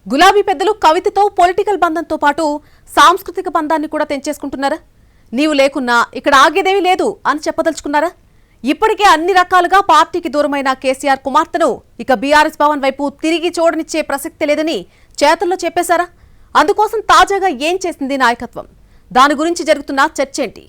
గులాబీ పెద్దలు కవితతో పొలిటికల్ బంధంతో పాటు సాంస్కృతిక బంధాన్ని కూడా తెంచేసుకుంటున్నారా? నీవు లేకున్నా ఇక్కడ ఆగేదేమీ లేదు అని చెప్పదలుచుకున్నారా? ఇప్పటికే అన్ని రకాలుగా పార్టీకి దూరమైన కేసీఆర్ కుమార్తెను ఇక బీఆర్ఎస్ భవన్ వైపు తిరిగి చూడనిచ్చే ప్రసక్తి లేదని చేతల్లో చెప్పేశారా? అందుకోసం తాజాగా ఏం చేసింది నాయకత్వం? దాని గురించి జరుగుతున్న చర్చేంటి?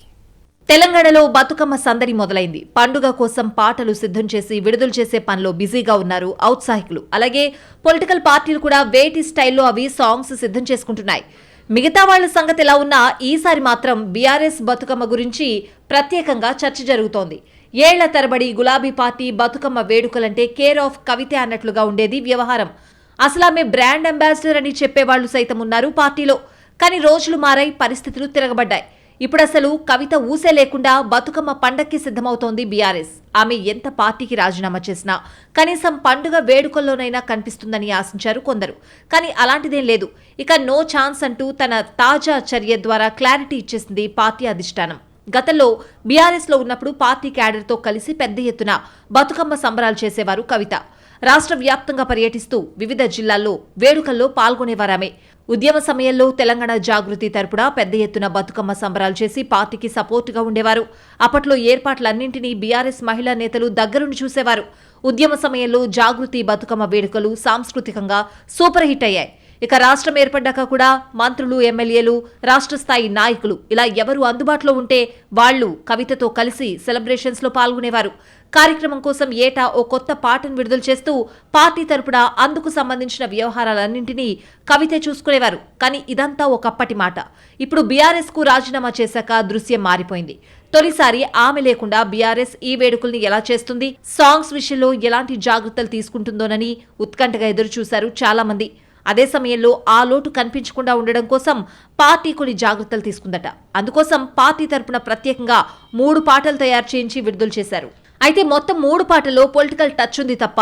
తెలంగాణలో బతుకమ్మ సందడి మొదలైంది. పండుగ కోసం పాటలు సిద్ధం చేసి విడుదల చేసే పనిలో బిజీగా ఉన్నారు ఔత్సాహికులు. అలాగే పొలిటికల్ పార్టీలు కూడా వేటి స్టైల్లో అవి సాంగ్స్ సిద్ధం చేసుకుంటున్నాయి. మిగతా వాళ్ల సంగతి ఎలా ఉన్నా ఈసారి మాత్రం బీఆర్ఎస్ బతుకమ్మ గురించి ప్రత్యేకంగా చర్చ జరుగుతోంది. ఏళ్ల తరబడి గులాబీ పార్టీ బతుకమ్మ వేడుకలంటే కేర్ ఆఫ్ కవితే అన్నట్లుగా ఉండేది వ్యవహారం. అసలు ఆమె బ్రాండ్ అంబాసిడర్ అని చెప్పేవాళ్లు సైతం ఉన్నారు పార్టీలో. కానీ రోజులు మారాయి, పరిస్థితులు తిరగబడ్డాయి. ఇప్పుడు అసలు కవిత ఊసే లేకుండా బతుకమ్మ పండక్కి సిద్ధమవుతోంది బీఆర్ఎస్. ఆమె ఎంత పార్టీకి రాజీనామా చేసినా కనీసం పండుగ వేడుకల్లోనైనా కనిపిస్తుందని ఆశించారు కొందరు. కానీ అలాంటిదేం లేదు. ఇక నో ఛాన్స్ అంటూ తన తాజా చర్య ద్వారా క్లారిటీ ఇచ్చేసింది పార్టీ అధిష్టానం. గతంలో బీఆర్ఎస్ లో ఉన్నప్పుడు పార్టీ క్యాడర్తో కలిసి పెద్ద ఎత్తున బతుకమ్మ సంబరాలు చేసేవారు కవిత. రాష్ట్ర వ్యాప్తంగా పర్యటిస్తూ వివిధ జిల్లాల్లో వేడుకల్లో పాల్గొనేవారామే. ఉద్యమ సమయంలో తెలంగాణ జాగృతి తరపున పెద్ద ఎత్తున బతుకమ్మ సంబరాలు చేసి పార్టీకి సపోర్టుగా ఉండేవారు. అప్పట్లో ఏర్పాట్లన్నింటినీ బీఆర్ఎస్ మహిళా నేతలు దగ్గరుండి చూసేవారు. ఉద్యమ సమయంలో జాగృతి బతుకమ్మ వేడుకలు సాంస్కృతికంగా సూపర్ హిట్ అయ్యాయి. ఇక రాష్ట్రం ఏర్పడ్డాక కూడా మంత్రులు, ఎమ్మెల్యేలు, రాష్ట్ర స్థాయి నాయకులు ఇలా ఎవరు అందుబాటులో ఉంటే వాళ్లు కవితతో కలిసి సెలబ్రేషన్స్ లో పాల్గొనేవారు. కార్యక్రమం కోసం ఏటా ఓ కొత్త పాటను విడుదల చేస్తూ పార్టీ తరపున అందుకు సంబంధించిన వ్యవహారాలన్నింటినీ కవితే చూసుకునేవారు. కానీ ఇదంతా ఒకప్పటి మాట. ఇప్పుడు బీఆర్ఎస్ కు రాజీనామా చేశాక దృశ్యం మారిపోయింది. తొలిసారి ఆమె లేకుండా బీఆర్ఎస్ ఈ వేడుకల్ని ఎలా చేస్తుంది, సాంగ్స్ విషయంలో ఎలాంటి జాగ్రత్తలు తీసుకుంటుందోనని ఉత్కంఠగా ఎదురుచూశారు చాలా మంది. అదే సమయంలో ఆ లోటు కనిపించకుండా ఉండడం కోసం పార్టీ కొన్ని జాగ్రత్తలు తీసుకుందట. అందుకోసం పార్టీ తరపున ప్రత్యేకంగా 3 పాటలు తయారు చేయించి విడుదల చేశారు. అయితే మొత్తం 3 పాటల్లో పొలిటికల్ టచ్ ఉంది తప్ప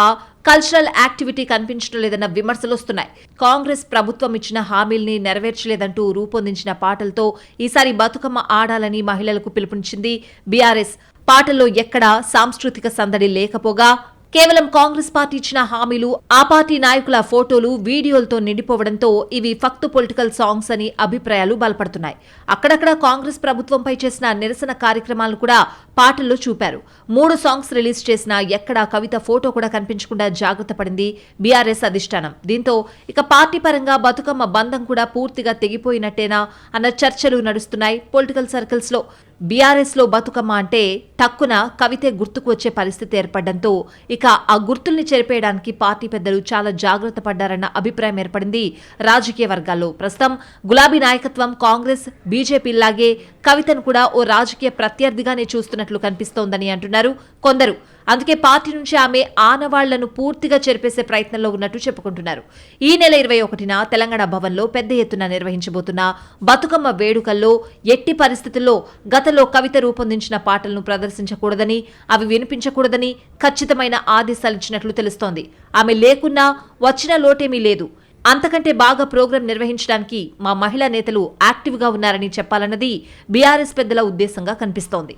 కల్చరల్ యాక్టివిటీ కనిపించడం లేదన్న విమర్శలు వస్తున్నాయి. కాంగ్రెస్ ప్రభుత్వం ఇచ్చిన హామీల్ని నెరవేర్చలేదంటూ రూపొందించిన పాటలతో ఈసారి బతుకమ్మ ఆడాలని మహిళలకు పిలుపునిచ్చింది బీఆర్ఎస్. పాటల్లో ఎక్కడా సాంస్కృతిక సందడి లేకపోగా కేవలం కాంగ్రెస్ పార్టీ ఇచ్చిన హామీలు, ఆ పార్టీ నాయకుల ఫోటోలు, వీడియోలతో నిండిపోవడంతో ఇవి ఫక్తు పొలిటికల్ సాంగ్స్ అని అభిప్రాయాలు బలపడుతున్నాయి. అక్కడక్కడ కాంగ్రెస్ ప్రభుత్వంపై చేసిన నిరసన కార్యక్రమాలను కూడా పాటల్లో చూపారు. 3 సాంగ్స్ రిలీజ్ చేసినా ఎక్కడా కవిత ఫోటో కూడా కనిపించకుండా జాగ్రత్త పడింది బీఆర్ఎస్ అధిష్టానం. దీంతో ఇక పార్టీ పరంగా బతుకమ్మ బంధం కూడా పూర్తిగా తెగిపోయినట్టేనా అన్న చర్చలు నడుస్తున్నాయి పొలిటికల్ సర్కిల్స్ లో. బీఆర్ఎస్ లో బతుకమ్మ అంటే టక్కున కవితే గుర్తుకు వచ్చే పరిస్థితి ఏర్పడడంతో ఇక ఆ గుర్తుల్ని చెరిపేయడానికి పార్టీ పెద్దలు చాలా జాగ్రత్త పడ్డారన్న అభిప్రాయం ఏర్పడింది రాజకీయ వర్గాల్లో. ప్రస్తుతం గులాబీ నాయకత్వం కాంగ్రెస్, బీజేపీలాగే కవితను కూడా ఓ రాజకీయ ప్రత్యర్థిగానే చూస్తున్నట్లు కనిపిస్తోందని అంటున్నారు కొందరు. అందుకే పార్టీ నుంచి ఆమె ఆనవాళ్లను పూర్తిగా చెరిపేసే ప్రయత్నంలో ఉన్నట్టు చెప్పుకుంటున్నారు. ఈ నెల 21న తెలంగాణ భవన్లో పెద్ద ఎత్తున నిర్వహించబోతున్న బతుకమ్మ వేడుకల్లో ఎట్టి పరిస్థితుల్లో గతంలో కవిత రూపొందించిన పాటలను ప్రదర్శించకూడదని, అవి వినిపించకూడదని ఖచ్చితమైన ఆదేశాలిచ్చినట్లు తెలుస్తోంది. ఆమె లేకున్నా వచ్చిన లోటేమీ లేదు. అంతకంటే బాగా ప్రోగ్రాం నిర్వహించడానికి మా మహిళా నేతలు యాక్టివ్గా ఉన్నారని చెప్పాలన్నది బీఆర్ఎస్ పెద్దల ఉద్దేశంగా కనిపిస్తోంది.